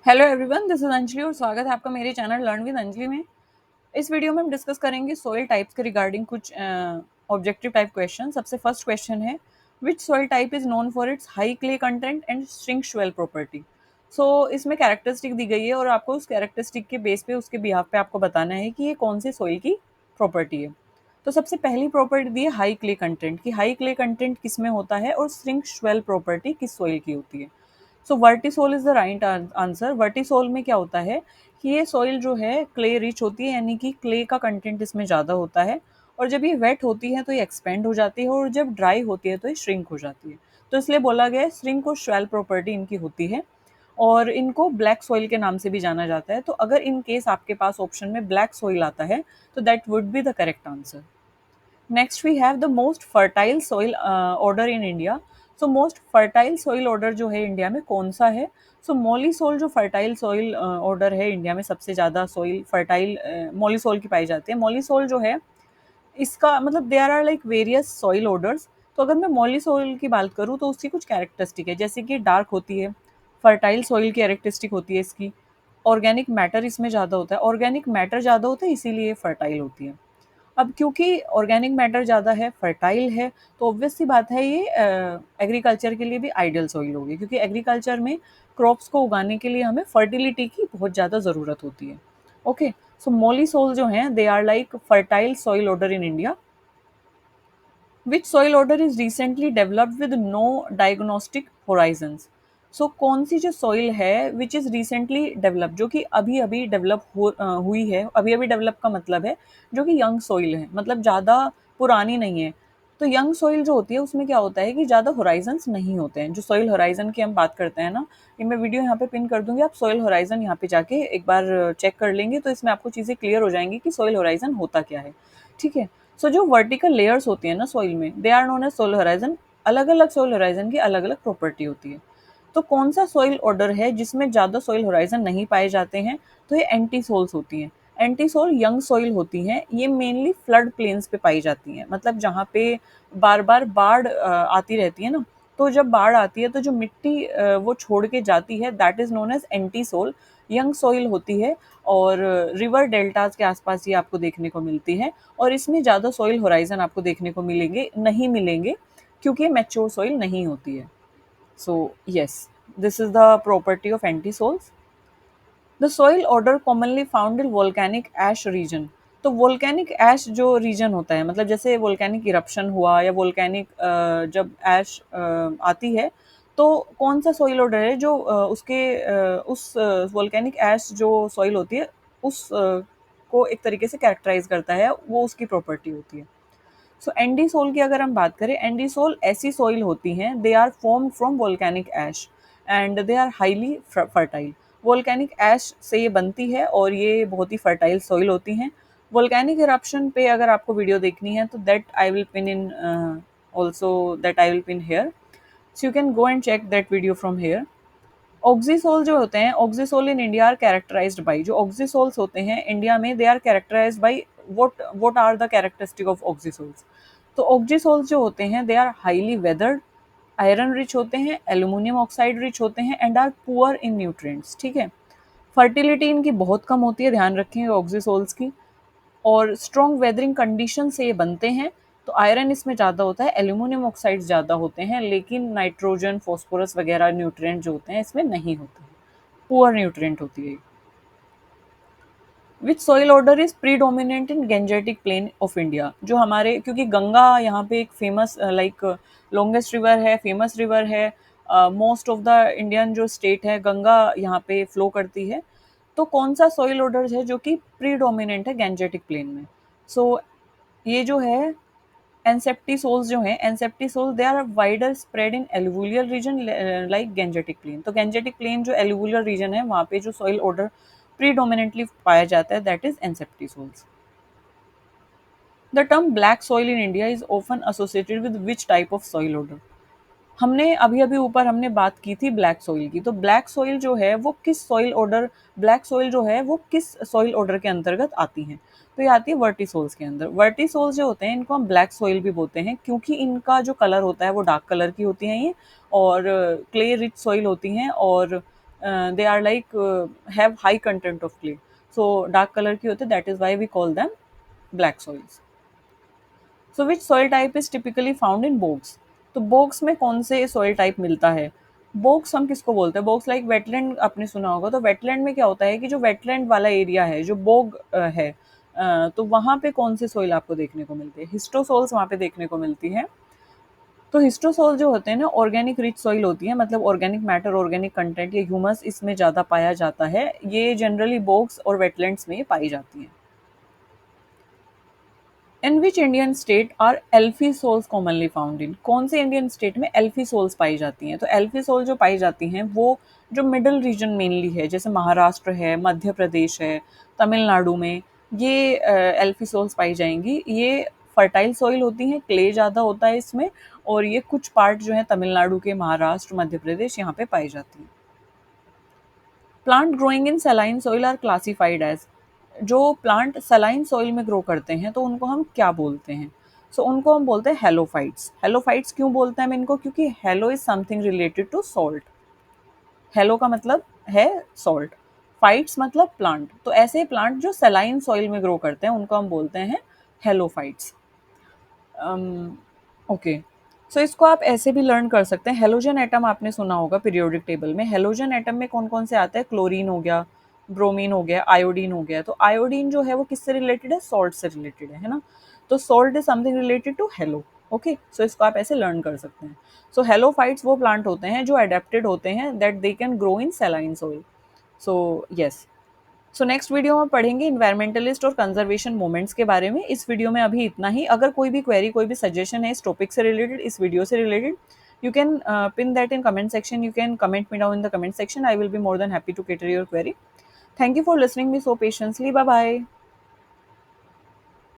Hello everyone, this is Anjali और स्वागत है आपका मेरे चैनल लर्न विद अंजलि में। इस वीडियो में हम डिस्कस करेंगे सॉइल टाइप्स के रिगार्डिंग कुछ ऑब्जेक्टिव टाइप क्वेश्चन। सबसे फर्स्ट क्वेश्चन है, which soil type is known for its high clay content and shrink swell property. So इसमें कैरेक्टरिस्टिक दी गई है और आपको उस कैरेक्टरिस्टिक के बेस पे उसके बिहाफ पे आपको बताना है कि ये कौन से सॉइल की प्रॉपर्टी है। तो सबसे पहली प्रॉपर्टी दी है हाई क्ले कंटेंट की। हाई क्ले कंटेंट किस में होता है और श्रिंक्शवेल प्रॉपर्टी किस सॉइल की होती है। So vertisol is the right answer. Vertisol में क्या होता है कि ये सॉइल जो है क्ले रिच होती है, यानी कि क्ले का कंटेंट इसमें ज़्यादा होता है। और जब ये वेट होती है तो ये एक्सपेंड हो जाती है और जब ड्राई होती है तो ये श्रिंक हो जाती है। तो इसलिए बोला गया है श्रिंक और श्वेल प्रॉपर्टी इनकी होती है और इनको ब्लैक सॉइल के नाम से भी जाना जाता है। तो अगर इन केस आपके पास ऑप्शन में ब्लैक सॉइल आता है तो that would be the correct answer. Next we have the most fertile soil order in India. So most fertile soil order जो है इंडिया में कौन सा है। सो मॉलीसोल जो फर्टाइल सॉइल ऑर्डर है इंडिया में, सबसे ज़्यादा सॉइल फर्टाइल मॉलीसोल की पाई जाती है। मॉलीसोल जो है इसका मतलब there are like various soil orders. तो अगर मैं मॉलीसोल की बात करूँ तो उसकी कुछ कैरेक्टरिस्टिक है, जैसे कि डार्क होती है, फर्टाइल सॉइल की कैरेक्टरिस्टिक होती है इसकी। ऑर्गेनिक मैटर इसमें ज़्यादा होता है, ऑर्गेनिक मैटर ज़्यादा होता है इसीलिए फर्टाइल होती है। अब क्योंकि ऑर्गेनिक मैटर ज़्यादा है, फर्टाइल है, तो ऑब्वियस सी बात है ये एग्रीकल्चर के लिए भी आइडियल सॉइल होगी, क्योंकि एग्रीकल्चर में क्रॉप्स को उगाने के लिए हमें फर्टिलिटी की बहुत ज़्यादा ज़रूरत होती है। ओके, सो मोली सोल जो हैं they are like fertile soil order in India. Which soil order is recently developed with no diagnostic horizons. So कौन सी जो सॉइल है विच इज़ रिसेंटली डेवलप, जो कि अभी अभी डेवलप हुई है। अभी अभी डेवलप का मतलब है जो कि यंग सॉइल है, मतलब ज़्यादा पुरानी नहीं है। तो यंग सॉइल जो होती है उसमें क्या होता है कि ज़्यादा होराइजन्स नहीं होते हैं। जो सॉइल होराइजन की हम बात करते हैं ना, ये मैं वीडियो यहाँ पे पिन कर दूंगी, आप सॉइल होराइजन यहाँ पे जाके एक बार चेक कर लेंगे तो इसमें आपको चीज़ें क्लियर हो जाएंगी कि सॉइल होराइजन होता क्या है। ठीक है। सो जो वर्टिकल लेयर्स होती है ना सॉइल में, they are known as soil horizon. अलग अलग सोल होराइजन की अलग अलग प्रॉपर्टी होती है। तो कौन सा सॉइल ऑर्डर है जिसमें ज़्यादा सॉइल होराइजन नहीं पाए जाते हैं, तो ये एंटी सोल्स होती हैं। एंटी सोल यंग सॉइल होती हैं, ये मेनली फ्लड प्लेन्स पे पाई जाती हैं, मतलब जहाँ पे बार बार बाढ़ आती रहती है ना। तो जब बाढ़ आती है तो जो मिट्टी वो छोड़ के जाती है that is known as entisol, young soil होती है। और रिवर डेल्टाज के आसपास ये आपको देखने को मिलती है और इसमें ज़्यादा सॉइल होराइजन आपको देखने को नहीं मिलेंगे, क्योंकि ये मैच्योर सॉइल नहीं होती है। So yes, this is the property of entisols. The soil order commonly found in volcanic ash region. तो वोल्केनिक ऐश जो रीजन होता है, मतलब जैसे वोल्केनिक इरप्शन हुआ या वोल्केनिक जब ऐश आती है, तो कौन सा सॉइल ऑर्डर है जो उस वोल्केनिक ऐश जो सॉइल होती है उस को एक तरीके से कैरेक्टराइज करता है, वो उसकी प्रॉपर्टी होती है। सो एंडीसोल की अगर हम बात करें, एंडीसोल ऐसी सॉइल होती हैं, they are form from volcanic ash and they are highly fertile. Volcanic ash से ये बनती है और ये बहुत ही फर्टाइल सॉइल होती हैं। वोल्केनिक इरप्शन पे अगर आपको वीडियो देखनी है तो that I will pin in also, that I will pin here, so you can go and check that video from here. Oxisol जो होते हैं, oxisol in India are characterized by, जो ऑक्सीसोल्स होते हैं इंडिया में, they are characterized by what are the characteristic of oxisols. तो oxisols जो होते हैं they are highly weathered, iron rich होते हैं, एल्यूमिनियम ऑक्साइड रिच होते हैं and are poor in nutrients. ठीक है। फर्टिलिटी इनकी बहुत कम होती है, ध्यान रखेंगे ऑक्सीसोल्स की। और स्ट्रॉन्ग वेदरिंग कंडीशन से ये बनते हैं। तो आयरन इसमें ज़्यादा होता है, एल्यूमिनियम ऑक्साइड ज़्यादा होते हैं, लेकिन नाइट्रोजन फॉस्फोरस वगैरह न्यूट्रिएंट जो होते हैं इसमें नहीं होते हैं, पुअर न्यूट्रिएंट होती है। Which soil order is predominant in gangetic plain of India. जो हमारे, क्योंकि गंगा यहाँ पे एक फेमस लाइक लॉन्गेस्ट रिवर है, फेमस रिवर है, मोस्ट ऑफ द इंडियन जो स्टेट है गंगा यहाँ पे फ्लो करती है। तो कौन सा सॉइल ऑर्डर है जो कि प्रीडोमिनेंट है गेंजेटिक प्लेन में। सो ये जो है एनसेप्टिसोल्स जो हैं, inceptisols they are wider spread in alluvial region like Gangetic plain. तो गेंजेटिक प्लेन जो एलुवियल रीजन है वहाँ पे जो सॉइल ऑर्डर प्रीडोमिनेंटली पाया जाता है that is inceptisols. The term black soil in India is often associated with which type of soil order. हमने अभी अभी ऊपर हमने बात की थी ब्लैक सॉइल की। तो ब्लैक सॉइल जो है वो किस सॉइल ऑर्डर, ब्लैक सॉइल जो है वो किस सॉइल ऑर्डर के अंतर्गत आती हैं। तो ये आती है वर्टिसोल्स के अंदर। वर्टिसोल्स जो होते हैं इनको हम ब्लैक सॉइल भी बोलते हैं, क्योंकि इनका जो कलर होता है वो डार्क कलर की होती हैं ये, और क्ले रिच सॉइल होती हैं और they are like have high content of clay, so dark colour की होते हैं, that is why we call them black soils. So which soil type is typically found in bogs, तो bogs में कौन से सॉइल टाइप मिलता है? बोग्स हम किसको बोलते हैं? बोग्स लाइक वेटलैंड आपने सुना होगा, तो वेटलैंड में क्या होता है कि जो वेटलैंड वाला एरिया है, जो बोग है, तो वहाँ पे कौन से सॉइल आपको देखने को मिलते हैं? हिस्टोसॉल्स वहाँ पे देखने को मिलती है। तो हिस्टोसॉल जो होते हैं ना, ऑर्गेनिक रिच सॉइल होती है, मतलब ऑर्गेनिक मैटर, ऑर्गेनिक कंटेंट या ह्यूमस इसमें ज़्यादा पाया जाता है, ये जनरली बोग्स और वेटलैंड्स में पाई जाती हैं। In which Indian state are alfisols commonly found in, कौन से इंडियन स्टेट में एल्फी सोल्स पाई जाती हैं? तो एल्फी सोल जो पाई जाती हैं वो जो मिडल रीजन मेनली है, जैसे महाराष्ट्र है, मध्य प्रदेश है, तमिलनाडु में, ये एल्फी सोल्स पाई जाएंगी। ये फर्टाइल सॉइल होती हैं, क्ले ज़्यादा होता है इसमें, और ये कुछ पार्ट जो है तमिलनाडु के, महाराष्ट्र, मध्य प्रदेश, यहाँ पे पाई जाती हैं। Plant growing in saline soil are classified as, जो प्लांट सलाइन सॉइल में ग्रो करते हैं तो उनको हम क्या बोलते हैं? उनको हम बोलते हैं हेलोफाइट्स। हेलोफाइट्स क्यों बोलते हैं हम इनको? क्योंकि halo is something related to salt. Halo का मतलब है सॉल्ट, फाइट्स मतलब प्लांट, तो ऐसे प्लांट जो सलाइन सॉइल में ग्रो करते हैं उनको हम बोलते हैं हेलोफाइट्स। ओके, सो इसको आप ऐसे भी लर्न कर सकते हैं। हेलोजन एटम आपने सुना होगा पीरियोडिक टेबल में, हेलोजन एटम में कौन कौन से आते हैं? क्लोरीन हो गया, ब्रोमीन हो गया, आयोडीन हो गया। तो आयोडीन जो है वो किससे रिलेटेड है? सॉल्ट से रिलेटेड है ना। तो salt is something related to halo. Okay, so इसको आप ऐसे लर्न कर सकते हैं। सो हेलोफाइट्स वो प्लांट होते हैं जो अडेप्टेड होते हैं that they can grow in saline soil. So yes, so next video में पढ़ेंगे इन्वायरमेंटलिस्ट और कंजर्वेशन मूवमेंट्स के बारे में। इस वीडियो में अभी इतना ही। अगर कोई भी क्वेरी, कोई भी सजेशन है इस टॉपिक से रिलेटेड, इस वीडियो से related, you can pin that in comment section. You can comment me down in the comment section. I will be more than happy to cater your query. Thank you for listening me so patiently. Bye bye.